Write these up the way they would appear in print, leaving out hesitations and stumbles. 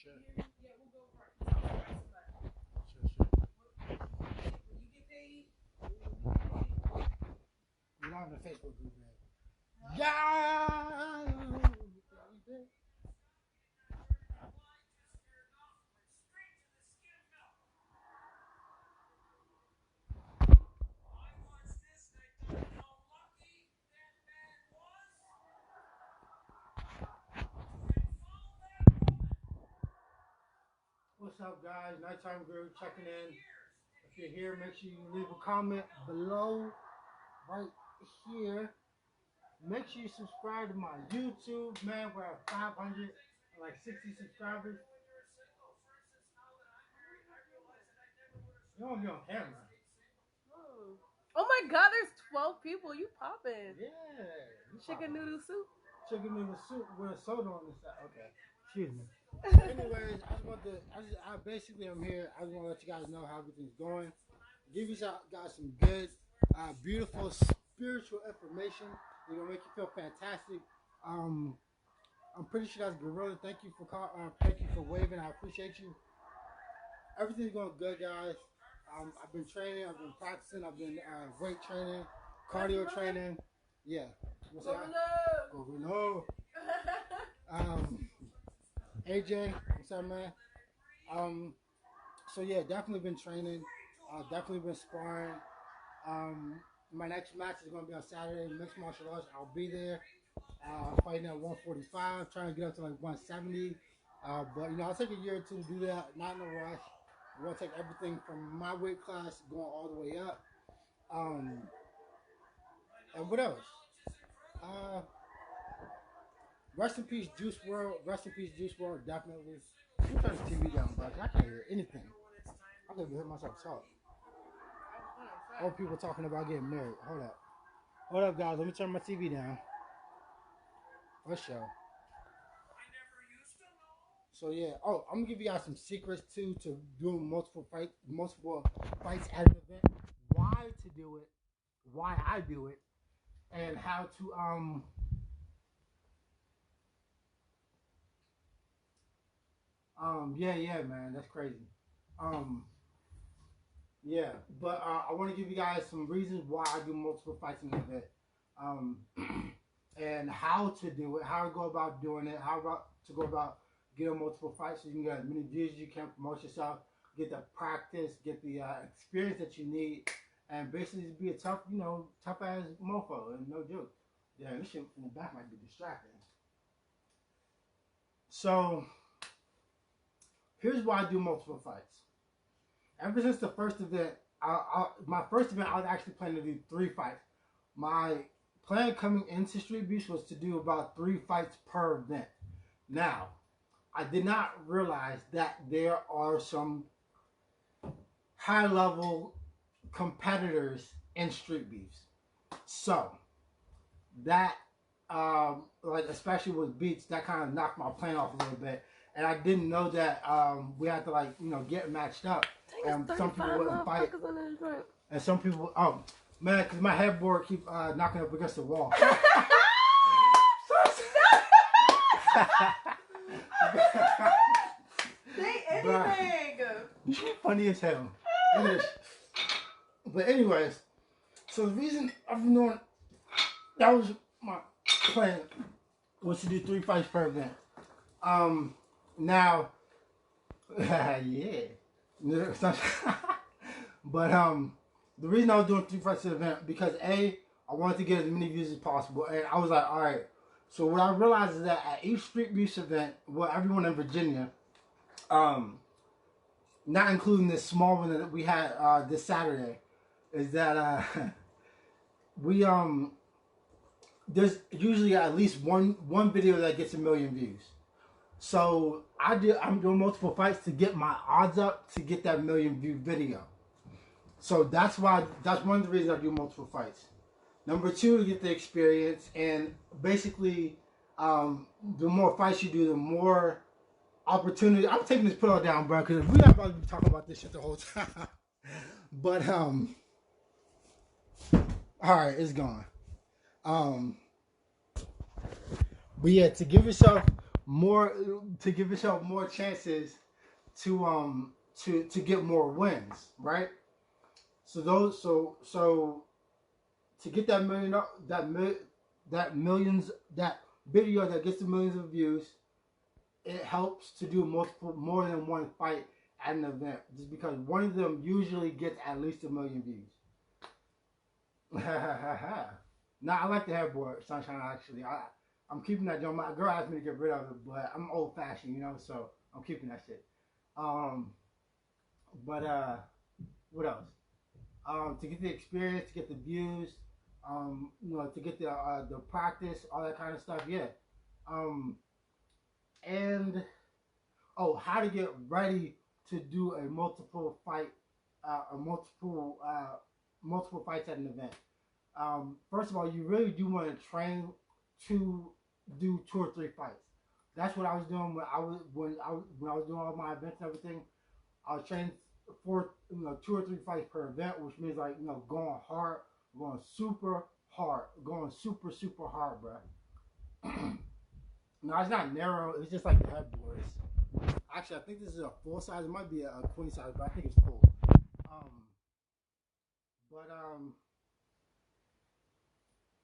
Sure. Yeah, we'll go for it. Sure, Sure. when you get paid, we'll get paid. We're not in the Facebook group yet. Yeah. What's up, guys? Nighttime Groove checking in. If you're here, make sure you leave a comment below, right here. Make sure you subscribe to my YouTube, man. We're at 560 subscribers. You don't be on camera. Oh my God, there's 12 people. You popping? Yeah. Chicken noodle soup. Chicken noodle soup with a soda on the side. Okay. Excuse me. Anyways, I'm here. I just want to let you guys know how everything's going. Give you guys some good, beautiful spiritual information. It's gonna make you feel fantastic. I'm pretty sure that's Gorilla. Thank you for waving. I appreciate you. Everything's going good, guys. I've been training. I've been practicing. I've been weight training, cardio training. Yeah. Gorilla. AJ, what's up, man? So yeah, definitely been training. Definitely been sparring. My next match is gonna be on Saturday, mixed martial arts. I'll be there. Fighting at 145, trying to get up to like 170. But you know, I'll take a year or two to do that. Not in a rush. We're gonna take everything from my weight class going all the way up. And what else? Rest in peace, Juice WRLD. Rest in peace, Juice WRLD. Definitely. Let me turn the TV down, bro. I can't hear anything. I can't even hear myself talk. All people talking about getting married. Hold up, guys. Let me turn my TV down. For sure. So yeah. Oh, I'm gonna give you guys some secrets too to doing multiple fights at an event. Why to do it? Why I do it? And how to yeah, man, that's crazy. Yeah, but I want to give you guys some reasons why I do multiple fights in an event. And how to do it, how to go about doing it, how to go about getting multiple fights so you can get as many views as you can, promote yourself, get the practice, get the experience that you need, and basically be a tough ass mofo, and no joke. Yeah, this shit in the back might be distracting. So, here's why I do multiple fights. Ever since the first event, my first event, I was actually planning to do 3 fights. My plan coming into Street Beefs was to do about 3 fights per event. Now, I did not realize that there are some high-level competitors in Street Beefs. So, that, like especially with Beats, that kind of knocked my plan off a little bit. And I didn't know that we had to get matched up. And some people wouldn't fight. And some people, man, because my headboard keep knocking up against the wall. Say anything. You're funny as hell. But anyways, so the reason I've been doing, that was my plan, was to do 3 fights per event. Now, yeah. But the reason I was doing 3 fights to the event, because I wanted to get as many views as possible, and I was like, all right. So what I realized is that at each Street Beefs event, well, everyone in Virginia, not including this small one that we had this Saturday, is that there's usually at least one video that gets 1 million views. So I'm doing multiple fights to get my odds up to get that 1 million view video. So that's one of the reasons I do multiple fights. Number 2, to get the experience, and basically the more fights you do, the more opportunity. I'm taking this pillow down, bro, because we're not about to be talking about this shit the whole time. But all right, it's gone. But yeah, to give yourself more to give yourself more chances to get more wins, right? So those so to get that that millions that video that gets the millions of views, it helps to do more than one fight at an event, just because one of them usually gets at least 1 million views. Now I like the headboard, Sunshine. Actually, I'm keeping that. My girl asked me to get rid of it, but I'm old fashioned, so I'm keeping that shit. Um, but what else? To get the experience, to get the views, to get the practice, all that kind of stuff. Yeah. Um, and how to get ready to do a multiple fight, multiple fights at an event. First of all, you really do want to train to do 2 or 3 fights. That's what I was doing when I was doing all my events and everything. I was training for 2 or 3 fights per event, which means like going hard, going super hard, going super hard, bro. No, it's not narrow. It's just like the headboards. Actually, I think this is a full size. It might be a queen size, but I think it's full. Um, but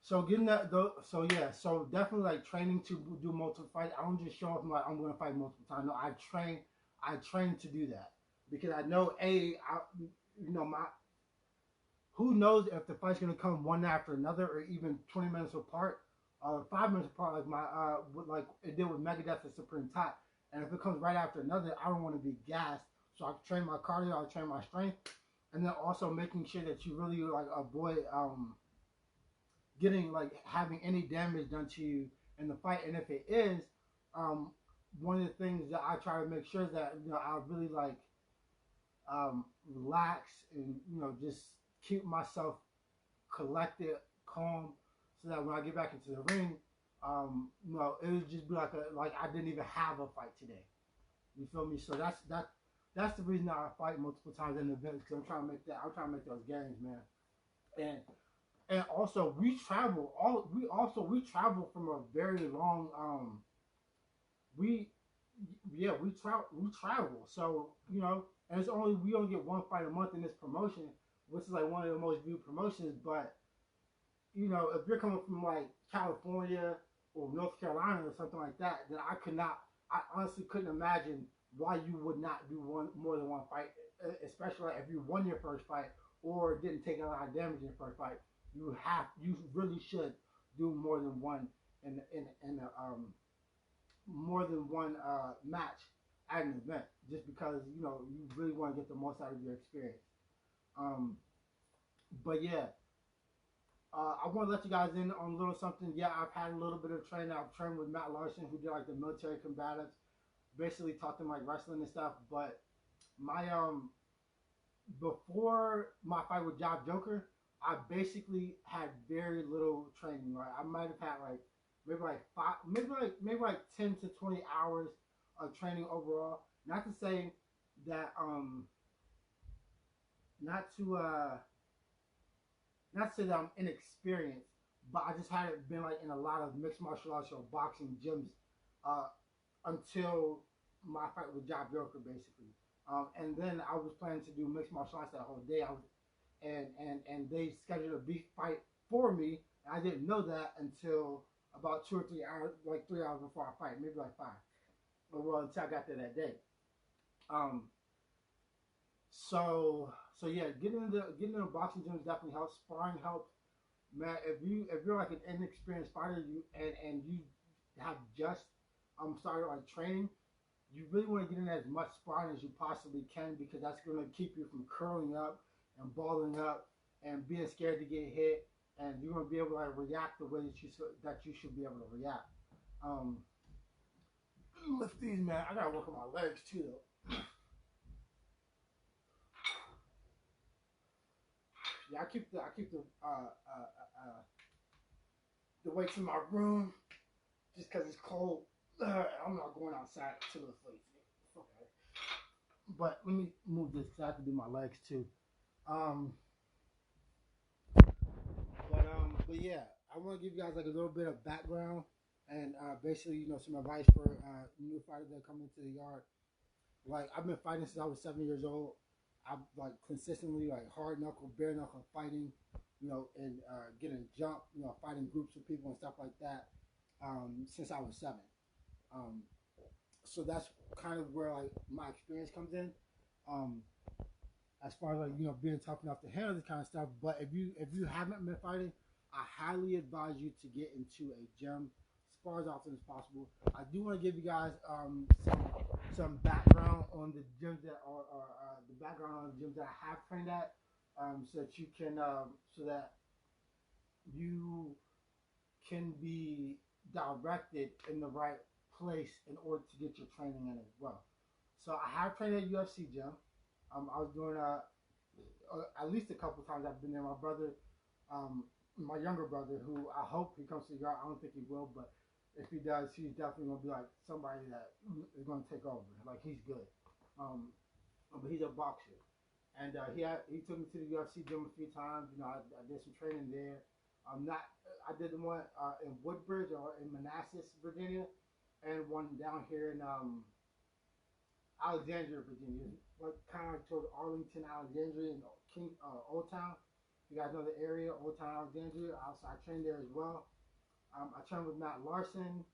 So getting that though, so yeah, so definitely like training to do multiple fights. I don't just show up and like I'm going to fight multiple times. No, I train to do that because I know my who knows if the fight's going to come one after another or even 20 minutes apart, 5 minutes apart, like like it did with Megadeth and Supreme Top. And if it comes right after another, I don't want to be gassed. So I train my cardio, I train my strength, and then also making sure that you really like avoid getting like having any damage done to you in the fight. And if it is, um, one of the things that I try to make sure that I really like relax and just keep myself collected, calm, so that when I get back into the ring, it would just be like I didn't even have a fight today. You feel me? So that's the reason I fight multiple times in the events, because I'm trying to make those games, man. And also we travel from a very long we we travel, so and we only get one fight a month in this promotion, which is like one of the most viewed promotions. But if you're coming from like California or North Carolina or something like that, then I honestly couldn't imagine why you would not do more than one fight, especially like if you won your first fight or didn't take a lot of damage in your first fight. You really should do more than one in a more than one match at an event, just because you really want to get the most out of your experience. Um, but yeah, I want to let you guys in on a little something. Yeah, I've had a little bit of training. I've trained with Matt Larson, who did like the military combatives, basically taught them like wrestling and stuff. But my before my fight with Job Joker, I basically had very little training. Right, I might have had like maybe like 10 to 20 hours of training overall. Not to say that not to not to say that I'm inexperienced, but I just hadn't been like in a lot of mixed martial arts or boxing gyms uh, until my fight with Job Joker, basically. And then I was planning to do mixed martial arts that whole day. And they scheduled a beef fight for me. And I didn't know that until about 2 or 3 hours, like 3 hours before I fight, maybe like 5. Well, until I got there that day. Um, so yeah, getting in the boxing gyms definitely helps. Sparring helps, man. If you're like an inexperienced fighter, and you have just started like training, you really want to get in as much sparring as you possibly can, because that's going to keep you from curling up and balling up and being scared to get hit, and you're going to be able to like react the way that you should be able to react. Um, lift these, man. I gotta work on my legs too, though. Yeah, the weights in my room just because it's cold. I'm not going outside till it's late. Okay. But let me move this because I have to do my legs too. Um, but yeah, I want to give you guys like a little bit of background and basically, some advice for new fighters that come into the yard. Like I've been fighting since I was 7 years old. I'm like consistently like hard knuckle, bare knuckle fighting, and getting jumped, fighting groups of people and stuff like that since I was 7. Um, so that's kind of where like my experience comes in. Um, as far as like being tough enough to handle this kind of stuff. But if you haven't been fighting, I highly advise you to get into a gym as far as often as possible. I do want to give you guys some background on the gyms that are the background on the gyms that I have trained at, so that you can so that you can be directed in the right place in order to get your training in as well. So I have trained at UFC gym. I was doing at least a couple times I've been there. My brother, my younger brother, who I hope he comes to the yard. I don't think he will, but if he does, he's definitely gonna be like somebody that is gonna take over. Like he's good, but he's a boxer, and he took me to the UFC gym a few times. I did some training there. Not I did the one in Woodbridge or in Manassas, Virginia, and one down here in Alexandria, Virginia, like kind of towards Arlington, Alexandria, and Old Town. You guys know the area, Old Town, Alexandria. I trained there as well. I trained with Matt Larson.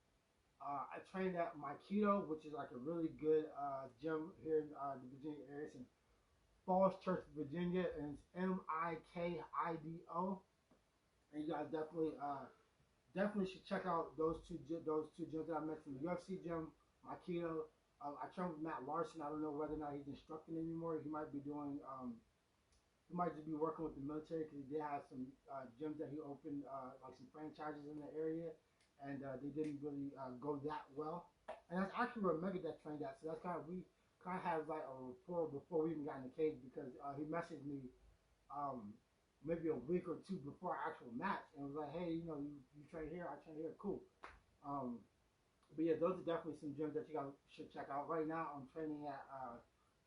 I trained at Maikido, which is like a really good gym here in the Virginia area. It's in Falls Church, Virginia, and it's Mikido. And you guys definitely should check out those two gyms that I mentioned: the UFC gym, Maikido. I trained with Matt Larson. I don't know whether or not he's instructing anymore. He might be doing. He might just be working with the military because he did have some gyms that he opened, like some franchises in the area, and they didn't really go that well. And that's actually where Megadeth trained at. So that's we kind of had like a rapport before we even got in the cage because he messaged me maybe a week or two before our actual match and was like, hey, you train here, I train here, cool. But yeah, those are definitely some gyms that you guys should check out. Right now, I'm training at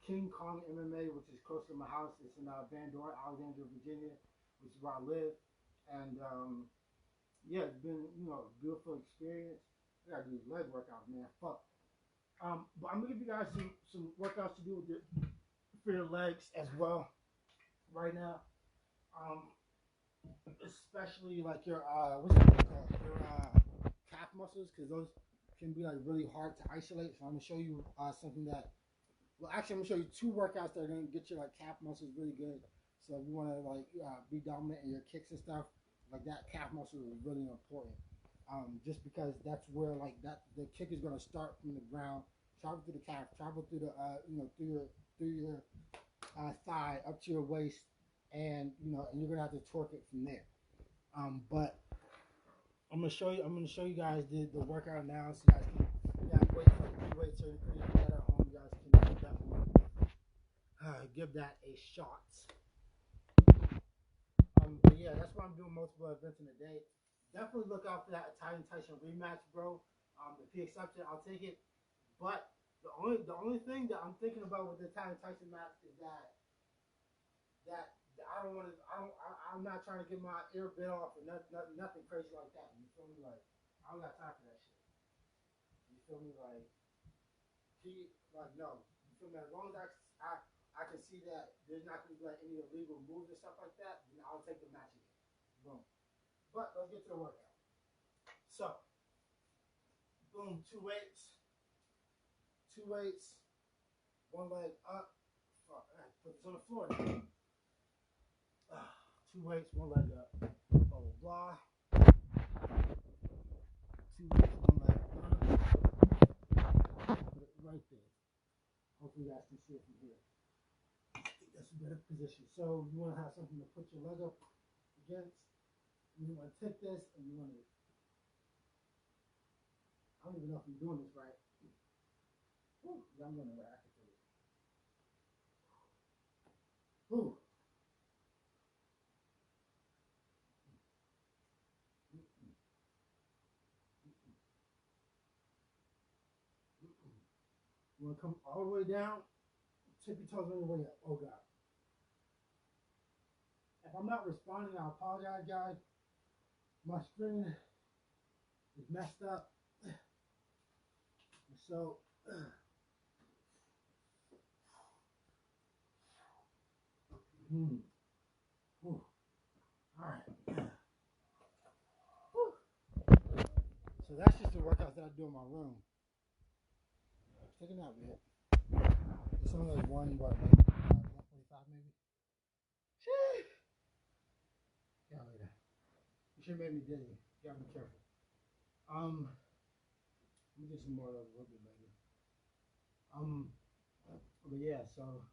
King Kong MMA, which is close to my house. It's in Bandora, Alexandria, Virginia, which is where I live. And yeah, it's been a beautiful experience. I gotta do leg workouts, man. Fuck. But I'm gonna give you guys some workouts to do for your legs as well right now. Especially like your what's it called? Your calf muscles, because those can be like really hard to isolate. So I'm gonna show you something that. Well, actually, I'm gonna show you 2 workouts that are gonna get your like calf muscles really good. So if you want to like be dominant in your kicks and stuff, like that calf muscle is really important. Just because that's where like the kick is gonna start from the ground, travel through the calf, travel through the through your thigh up to your waist, and and you're gonna have to torque it from there. But I'm gonna show you guys the workout now, so you guys can weights or anything like that at home. You guys can definitely give that a shot. But yeah, that's why I'm doing multiple events in a day. Definitely look out for that Italian Tyson rematch, bro. If he accepts it, I'll take it. But the only thing that I'm thinking about with the Italian Tyson match is that I don't want to. I'm not trying to get my ear bit off or nothing crazy like that. You feel me? Like I don't got time for that shit. You feel me? Like no. You feel me? As long as I can see that there's not going to be like any illegal moves and stuff like that, then I'll take the match again. Boom. But let's get to the workout. So, boom, 2 weights, one leg up. Fuck, I put this on the floor now. 2 weights, one leg up. Blah blah blah. 2 weights, one leg up. Put it right there. Hopefully you guys can see it from here. I think that's a better position. So you want to have something to put your leg up against. And you want to take this and you want to. I don't even know if I'm doing this right. Whew, I'm going to right. I can do it. Whew. You want to come all the way down, tip your toes on your way up. Oh, God. If I'm not responding, I apologize, guys. My screen is messed up. So, all right. So that's just the workouts that I do in my room. Check it out, man. It's only like 145 maybe. Sheesh. Yeah, later. You should have made me dizzy. You gotta be careful. Let me do some more of those a little bit later. But yeah, so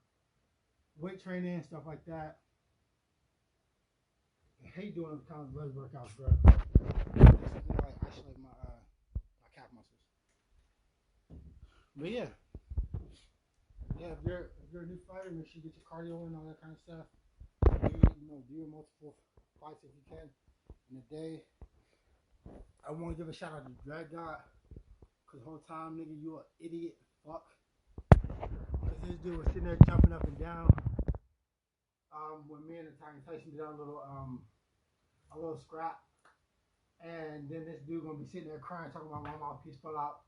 weight training, stuff like that. I hate doing kind of leg workouts, bro. Something like isolate my calf muscles. But yeah, if you're a new fighter, make sure you get your cardio and all that kind of stuff. Do your multiple fights if you can in a day. I want to give a shout out to Drag God, cause the whole time, nigga, you an idiot, fuck. Cause this dude was sitting there jumping up and down. When me and Italian Tyson did a little scrap, and then this dude gonna be sitting there crying, talking about my mouthpiece fell out,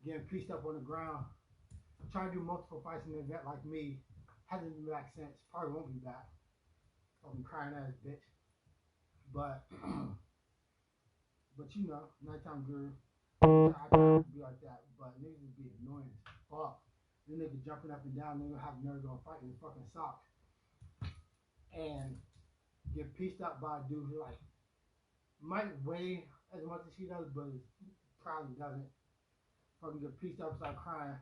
getting pieced up on the ground, trying to do multiple fights in an event like me. Hasn't been back since. Probably won't be back. Fucking crying ass bitch. But nighttime guru. I try to be like that, but niggas would be annoying as fuck. Then nigga jumping up and down, nigga have nerve going fight in fucking socks. And get pieced up by a dude who like might weigh as much as he does, but probably doesn't. Fucking get pieced up, start crying.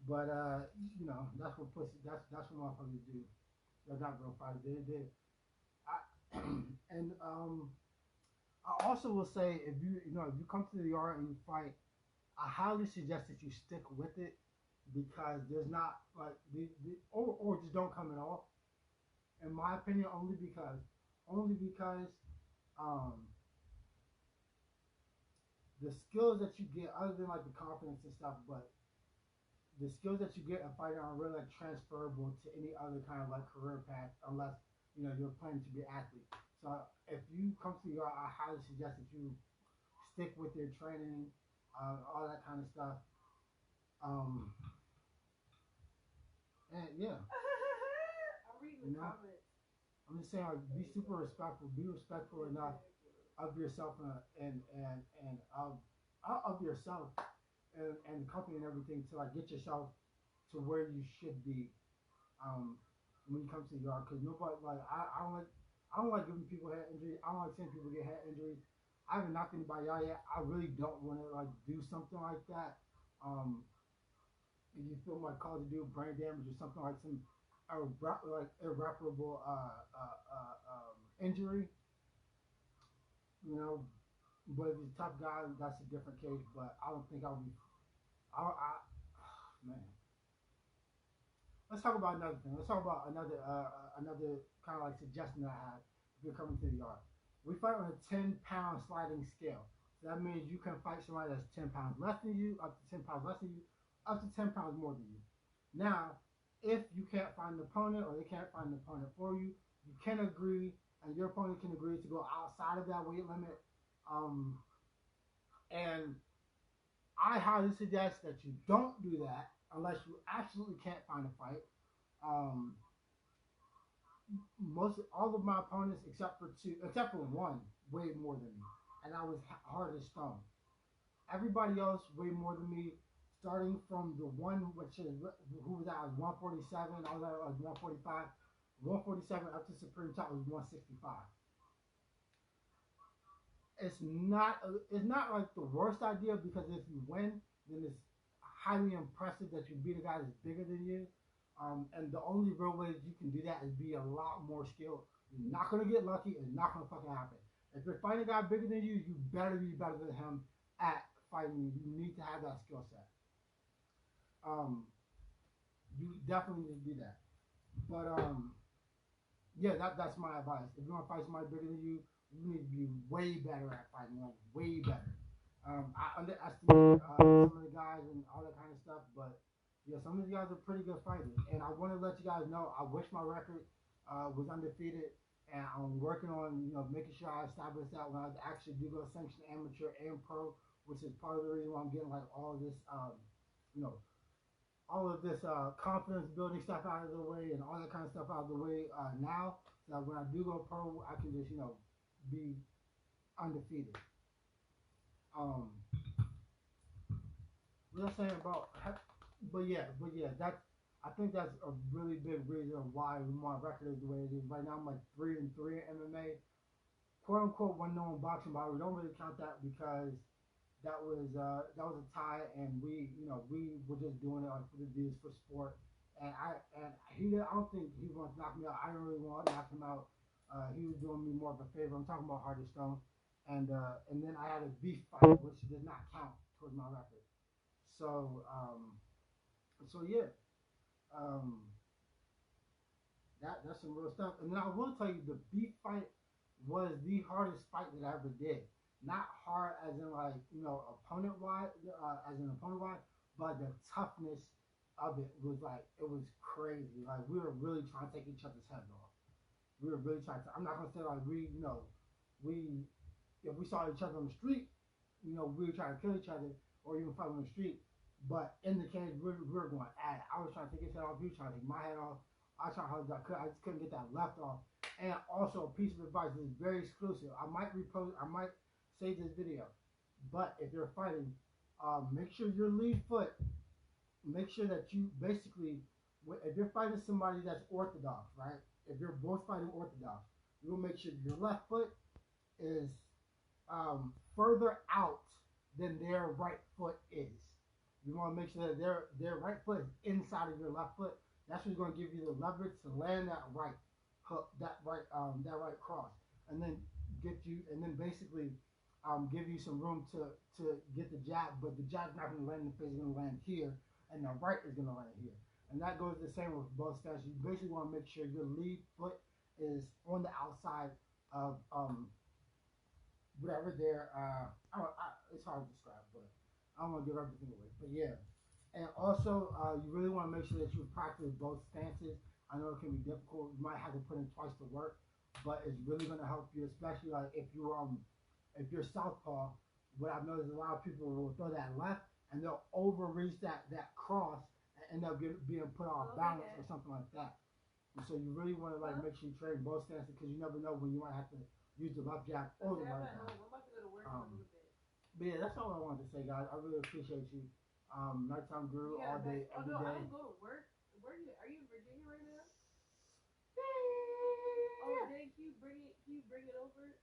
But that's what motherfuckers do. They're not gonna fight. I also will say if you come to the yard and you fight, I highly suggest that you stick with it because there's not like or just don't come at all. In my opinion, only because the skills that you get, other than like the confidence and stuff, but the skills that you get in fighting are really like transferable to any other kind of like career path, unless you're planning to be an athlete. So if you come to the yard, I highly suggest that you stick with your training, all that kind of stuff. And yeah, I'm reading the comments. I'm just saying, like, be super respectful. Be respectful enough of yourself and of yourself and the company and everything to like get yourself to where you should be when you come to the yard. Because nobody I don't like giving people head injuries. I don't like seeing people get head injuries. I haven't knocked anybody out yet. I really don't want to like do something like that. If you feel like cause to do brain damage or something like some irreparable injury, But if he's a tough guy, that's a different case. But I don't think I'll be. Man. Let's talk about another thing. Let's talk about another kind of like suggestion that I have if you're coming to the yard. We fight on a 10-pound sliding scale. So that means you can fight somebody that's 10 pounds less than you, up to 10 pounds less than you, up to 10 pounds more than you. Now, if you can't find an opponent or they can't find an opponent for you, you can agree, and your opponent can agree to go outside of that weight limit. And I highly suggest that you don't do that unless you absolutely can't find a fight. All of my opponents, except for one, weighed more than me, and I was hard as stone. Everybody else weighed more than me, starting from the one who was at 147, I was at 145, 147 up to Supreme Top was 165. It's not like the worst idea because if you win, then it's highly impressive that you beat a guy that's bigger than you. And the only real way that you can do that is be a lot more skilled. You're not gonna get lucky. It's not gonna fucking happen. If you're fighting a guy bigger than you, you better be better than him at fighting. You need to have that skill set. You definitely need to do that. But yeah, that's my advice. If you want to fight somebody bigger than you need to be way better at fighting, like way better. I underestimate some of the guys and all that kind of stuff, but yeah, some of these guys are pretty good fighters. And I want to let you guys know, I wish my record was undefeated, and I'm working on making sure I establish that when I actually do go sanction amateur and pro, which is part of the reason why I'm getting like all this you know, all of this confidence building stuff out of the way and all that kind of stuff out of the way now. So that when I do go pro, I can just be undefeated. Um, what I'm saying about, but yeah, that's I think that's a really big reason why my record is the way it is right now. I'm like 3-3 in MMA, quote unquote one known boxing, but we don't really count that because that was a tie, and we were just doing it like for the views for sport. And I don't think he wants to knock me out. I don't really want to knock him out. He was doing me more of a favor. I'm talking about Hardy Stone, and then I had a beef fight, which did not count towards my record. So yeah, um, that's some real stuff. And then I will tell you, the beef fight was the hardest fight that I ever did. Not hard as in like opponent wise, as an opponent wise, but the toughness of it was like it was crazy. Like we were really trying to take each other's heads off. We were really trying to. I'm not gonna say like we if we saw each other on the street, we were trying to kill each other or even fight on the street. But in the cage, we were going at it. I was trying to take his head off. He was trying to take my head off. I tried hard as I could. I just couldn't get that left off. And also, a piece of advice is very exclusive. I might repost. I might save this video. But if you're fighting, make sure your lead foot. Make sure that you basically, if you're fighting somebody that's orthodox, right? If you're both fighting orthodox, you will make sure your left foot is further out than their right foot is. You want to make sure that their right foot is inside of your left foot. That's what's going to give you the leverage to land that right hook, that right cross, and then basically give you some room to get the jab. But the jab's not going to land in the face; it's going to land here, and the right is going to land here. And that goes the same with both stances. You basically want to make sure your lead foot is on the outside of whatever their it's hard to describe, but I don't want to give everything away. But yeah, and also you really want to make sure that you practice both stances. I know it can be difficult. You might have to put in twice the work, but it's really going to help you, especially like if you're southpaw. What I've noticed is a lot of people will throw that left and they'll overreach that cross and end up being put off balance or something like that. And so you really want to like make sure you train both stances because you never know when you might have to use the left jab or the right jab. But yeah, that's all I wanted to say, guys. I really appreciate you. Nighttime Guru all day, every day. I don't go to work. Where are you in Virginia right now? Yeah. Oh, dang, can you bring it over?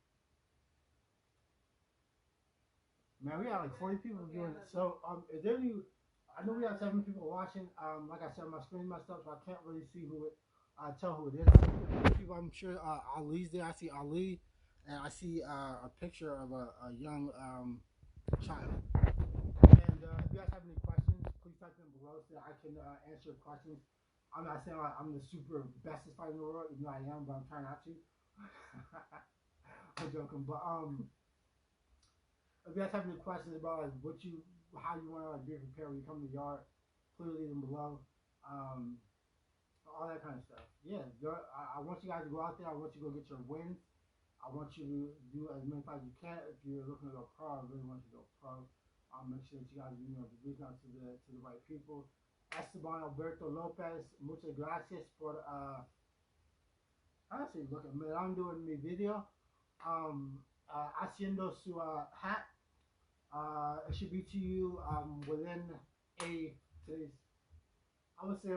Man, we got like 40 people doing it. So, is there any? I know we have 7 people watching. Like I said, my screen messed up, so I can't really see who it. Tell who it is. People, I'm sure Ali's there. I see Ali, and I see a picture of a young child. And if you guys have any questions, please type them below so that I can answer questions. I'm not saying like I'm the super bestest fighter in the world, even though I am, but I'm trying not to. I'm joking, but if you guys have any questions about like how you want to like be prepared when you come to the yard, please leave them below. All that kind of stuff. Yeah, I want you guys to go out there. I want you to go get your wins. I want you to do as many fights as you can. If you're looking to go pro, I really want you to go pro. Make sure that you guys reach out to the right people. Esteban Alberto Lopez, muchas gracias por honestly look at me. I'm doing mi video. Haciendo su hat. It should be to you within today's, I would say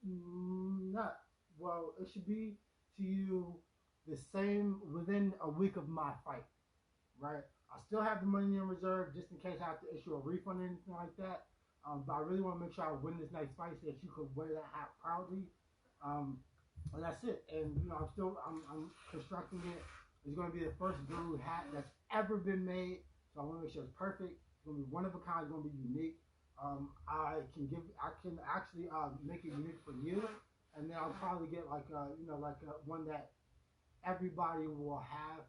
not well. It should be to you the same within a week of my fight, right? I still have the money in reserve just in case I have to issue a refund or anything like that. But I really want to make sure I win this next fight so that you could wear that hat proudly. And that's it. And I'm constructing it. It's going to be the first Guru hat that's ever been made. So I want to make sure it's perfect. It's going to be one of a kind. It's going to be unique. I can actually make it unique for you, and then I'll probably get like one that everybody will have.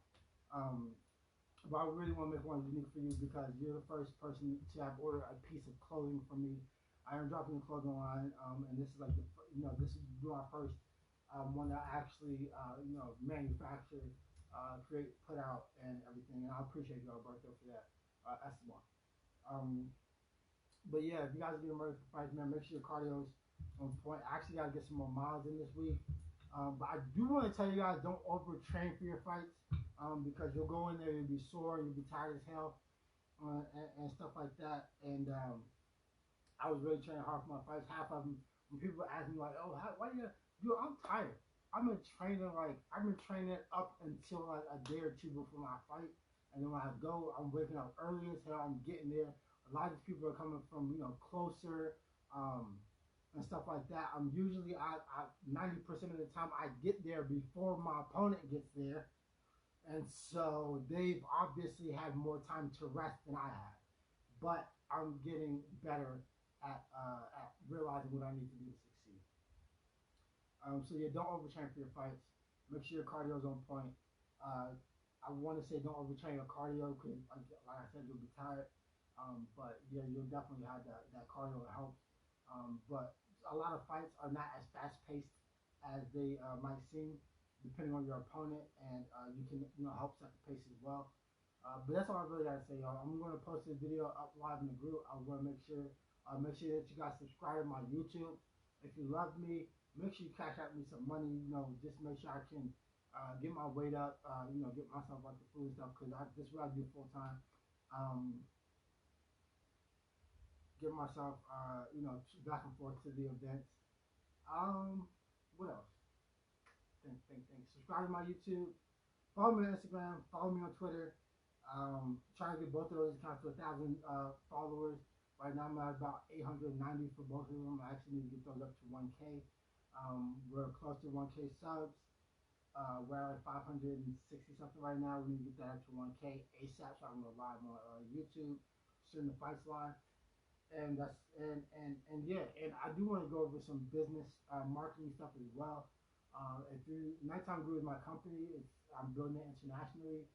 But I really want to make one unique for you because you're the first person to have ordered a piece of clothing from me. I am dropping the clothing line, and this is like this is my first one that I actually manufacture, create, put out, and everything. And I appreciate you, Alberto, for that, Esteban. But yeah, if you guys are getting ready for fights, man, make sure your cardio's on point. I actually got to get some more miles in this week. But I do want to tell you guys, don't overtrain for your fights because you'll go in there, you'll be sore, you'll be tired as hell, and stuff like that. And I was really training hard for my fights. Half of them, when people ask me like, "Oh, why you?" Dude, I'm tired. I've been training up until like a day or two before my fight, and then when I go, I'm waking up early as hell. I'm getting there. A lot of these people are coming from closer, and stuff like that. I'm usually 90% of the time I get there before my opponent gets there, and so they've obviously had more time to rest than I have. But I'm getting better at realizing what I need to do to succeed. So yeah, don't overtrain for your fights. Make sure your cardio is on point. I want to say don't overtrain your cardio because, like I said, you'll be tired. But yeah, you'll definitely have that cardio to help. But a lot of fights are not as fast paced as they might seem, depending on your opponent, and you can help set the pace as well. But that's all I really gotta say, y'all. I'm gonna post this video up live in the group. I want to make sure that you guys subscribe to my YouTube. If you love me, make sure you cash out me some money. Just make sure I can get my weight up. Get myself out the food and stuff because this is what I do full time. Get myself, back and forth to the events. What else? Think. Subscribe to my YouTube. Follow me on Instagram. Follow me on Twitter. Trying to get both of those accounts to 1,000 followers. Right now I'm at about 890 for both of them. I actually need to get those up to 1K. We're close to 1K subs. We're at like 560 something right now. We need to get that up to 1K ASAP so I can go live on YouTube, stream the fights live. And I do want to go over some business marketing stuff as well. Nighttime Groove is my company. I'm building it internationally,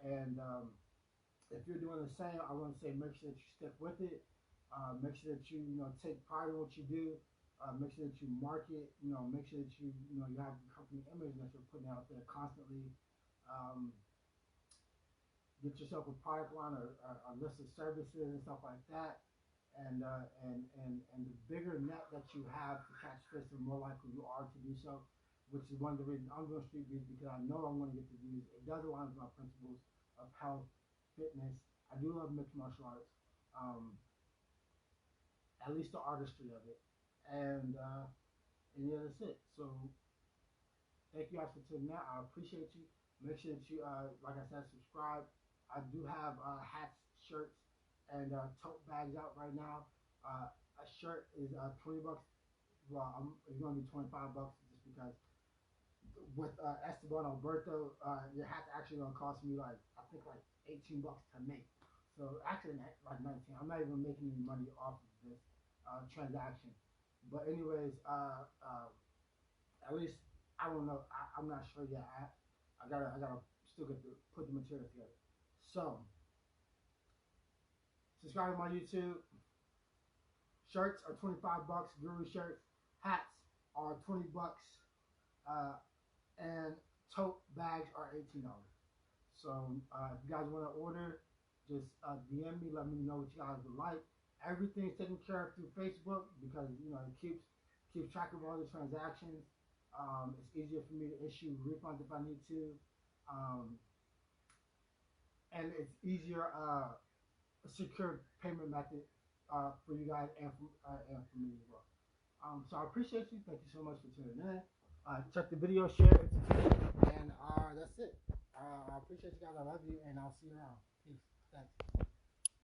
and if you're doing the same, I want to say make sure that you stick with it. Make sure that you take pride in what you do. Make sure that you market. Make sure that you have the company image that you're putting out there constantly. Get yourself a product line or a list of services and stuff like that. And the bigger net that you have to catch fish, the more likely you are to do so, which is one of the reasons I'm doing street views, because I know I'm going to get the views. It does align with my principles of health, fitness. I do love mixed martial arts, at least the artistry of it. And yeah, that's it. So thank you guys for tuning out. I appreciate you. Make sure that you, like I said, subscribe. I do have hats, shirts, and tote bags out right now. A shirt is $20. Well, it's going to be $25 just because with Esteban Alberto, your hat's actually going to cost me I think $18 to make. So actually like 19. I'm not even making any money off of this transaction. But anyways, at least I don't know. I'm not sure yet. I gotta still get to put the material together. So subscribe to my YouTube. Shirts are $25. Guru shirts. Hats are $20. And tote bags are $18. So if you guys want to order, just DM me. Let me know what you guys would like. Everything's taken care of through Facebook because it keeps track of all the transactions. It's easier for me to issue refunds if I need to, and it's easier. A secure payment method for you guys and for me as well. So I appreciate you. Thank you so much for tuning in. Check the video, share it, and that's it. I appreciate you guys. I love you, and I'll see you around. Peace. Thanks.